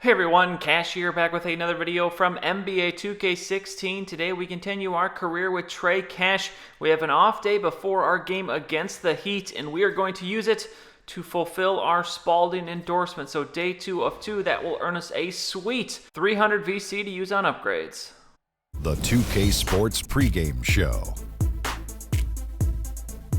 Hey everyone, Cash here, back with another video from NBA 2K16. Today we continue our career with Trey Cash. We have an off day before our game against the Heat, and we are going to use it to fulfill our Spalding endorsement. So day 2 of 2, that will earn us a sweet 300 VC to use on upgrades. The 2K Sports Pregame Show.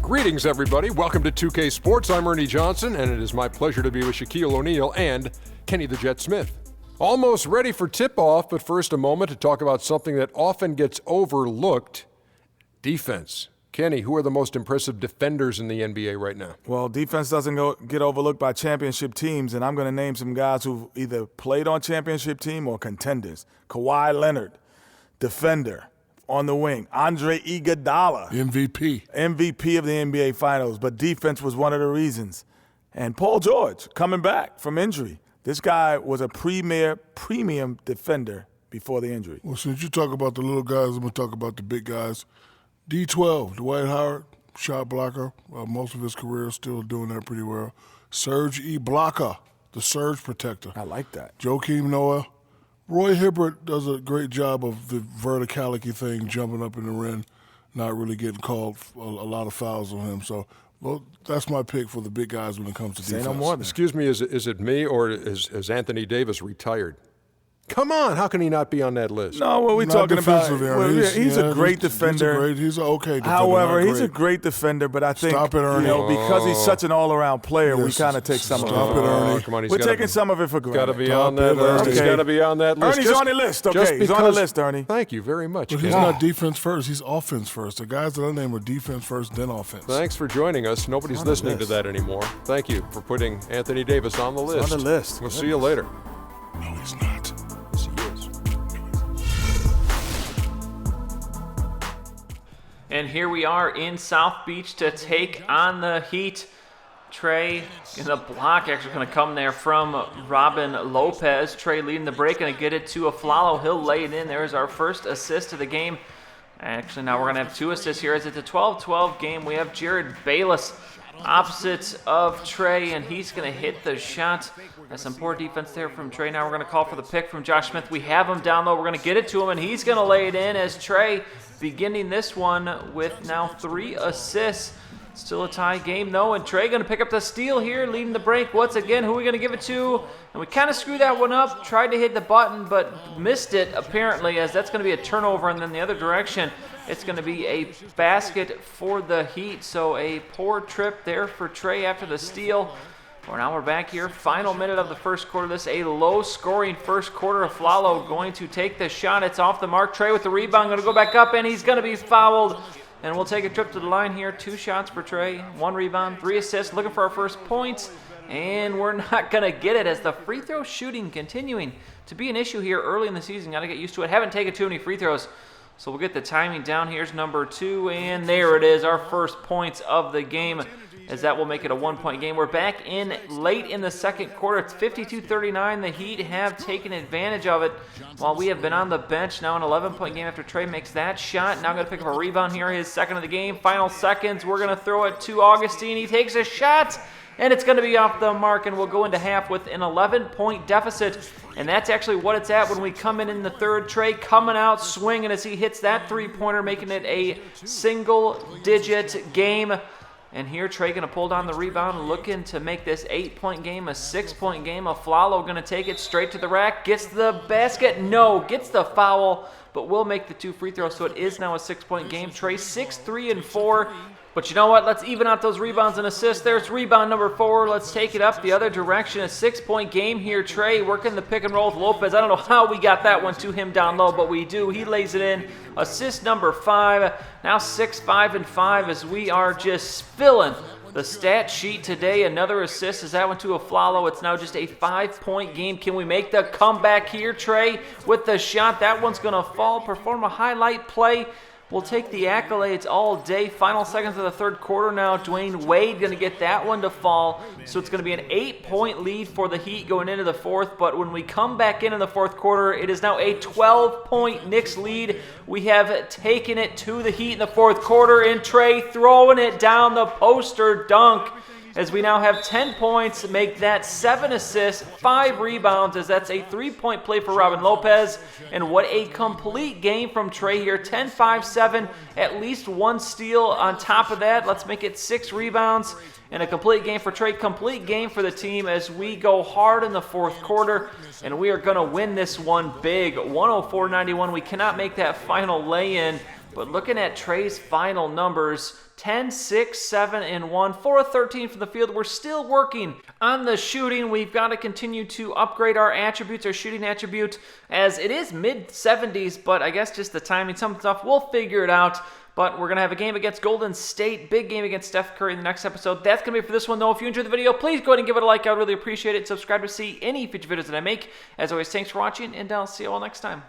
Greetings, everybody. Welcome to 2K Sports. I'm Ernie Johnson, and it is my pleasure to be with Shaquille O'Neal and Kenny the Jet Smith. Almost ready for tip-off, but first a moment to talk about something that often gets overlooked, defense. Kenny, who are the most impressive defenders in the NBA right now? Well, defense doesn't get overlooked by championship teams, and I'm going to name some guys who've either played on championship team or contenders. Kawhi Leonard, defender on the wing. Andre Iguodala, MVP of the NBA Finals, but defense was one of the reasons. And Paul George, coming back from injury. This guy was a premium defender before the injury. Well, since you talk about the little guys, I'm going to talk about the big guys. D12, Dwight Howard, shot blocker. Most of his career still doing that pretty well. Serge Ibaka, the surge protector. I like that. Joakim Noah. Roy Hibbert does a great job of the verticality thing, jumping up in the rim, not really getting called a lot of fouls on him. So, well, that's my pick for the big guys when it comes to defense. Say no more. Excuse me, is it me or is Anthony Davis retired? Come on, how can he not be on that list? No, what we're talking about, he's a great defender. He's an okay defender. However, he's a great defender, but I think, because he's such an all-around player, we kind of take some of it. Stop it, Ernie. Come on, We're taking some of it for granted. Got to be on that list. He's got to be on that list. Ernie's on the list, okay. He's on the list, Ernie. Thank you very much. But he's not defense first. He's offense first. The guys that I name are defense first, then offense. Thanks for joining us. Nobody's listening to that anymore. Thank you for putting Anthony Davis on the list. On the list. We'll see you later. No, he's not. Yes, he is. And here we are in South Beach to take on the Heat. Trey in the block, actually going to come there from Robin Lopez. Trey leading the break, going to get it to Aflalo. He'll lay it in. There's our first assist of the game. Actually, now we're going to have 2 assists here. As it's a 12-12 game, we have Jared Bayless opposite of Trey, and he's going to hit the shot. That's some poor defense there from Trey. Now we're going to call for the pick from Josh Smith. We have him down low. We're going to get it to him, and he's going to lay it in as Trey beginning this one with now 3 assists. Still a tie game, though, and Trey going to pick up the steal here, leading the break once again. Who are we going to give it to? And we kind of screwed that one up. Tried to hit the button, but missed it, apparently, as that's going to be a turnover, and then the other direction, it's going to be a basket for the Heat. So a poor trip there for Trey after the steal. Well, now we're back here. Final minute of the first quarter. This a low-scoring first quarter. Aflalo going to take the shot. It's off the mark. Trey with the rebound. Going to go back up, and he's going to be fouled. And we'll take a trip to the line here. 2 shots for Trey. 1 rebound, 3 assists. Looking for our first points. And we're not going to get it as the free throw shooting continuing to be an issue here early in the season. Got to get used to it. Haven't taken too many free throws. So we'll get the timing down. Here's number 2, and there it is, our first points of the game, as that will make it a 1-point game. We're back in late in the second quarter. It's 52-39. The Heat have taken advantage of it while we have been on the bench. Now an 11-point game after Trey makes that shot. Now going to pick up a rebound here, his second of the game. Final seconds, we're going to throw it to Augustine. He takes a shot, and it's going to be off the mark, and we'll go into half with an 11-point deficit. And that's actually what it's at when we come in the third. Trey coming out swinging as he hits that three-pointer, making it a single-digit game. And here Trey going to pull down the rebound, looking to make this 8-point game a 6-point game. Aflalo going to take it straight to the rack, gets the basket, no, gets the foul, but will make the 2 free throws, so it is now a 6-point game. Trey 6, 3, and 4. But you know what? Let's even out those rebounds and assists. There's rebound number 4. Let's take it up the other direction. A 6-point game here. Trey working the pick and roll with Lopez. I don't know how we got that one to him down low, but we do. He lays it in. Assist number 5. Now 6, 5, and 5 as we are just spilling the stat sheet today. Another assist as that went to Aflalo. It's now just a 5-point game. Can we make the comeback here? Trey with the shot. That one's going to fall. Perform a highlight play. We'll take the accolades all day. Final seconds of the third quarter now. Dwayne Wade going to get that one to fall. So it's going to be an 8-point lead for the Heat going into the fourth. But when we come back in the fourth quarter, it is now a 12-point Knicks lead. We have taken it to the Heat in the fourth quarter. And Trey throwing it down the poster dunk. as we now have 10 points, make that 7 assists, 5 rebounds, as that's a 3-point play for Robin Lopez. And what a complete game from Trey here. 10, 5, 7, at least 1 steal on top of that. Let's make it 6 rebounds and a complete game for Trey. Complete game for the team as we go hard in the fourth quarter, and we are going to win this one big, 104-91. We cannot make that final lay-in, but looking at Trey's final numbers, 10, 6, 7, and 1, 4 of 13 from the field. We're still working on the shooting. We've got to continue to upgrade our attributes, our shooting attribute, as it is mid-70s, but I guess just the timing, some stuff, we'll figure it out. But we're going to have a game against Golden State, big game against Steph Curry in the next episode. That's going to be it for this one, though. If you enjoyed the video, please go ahead and give it a like. I would really appreciate it. Subscribe to see any future videos that I make. As always, thanks for watching, and I'll see you all next time.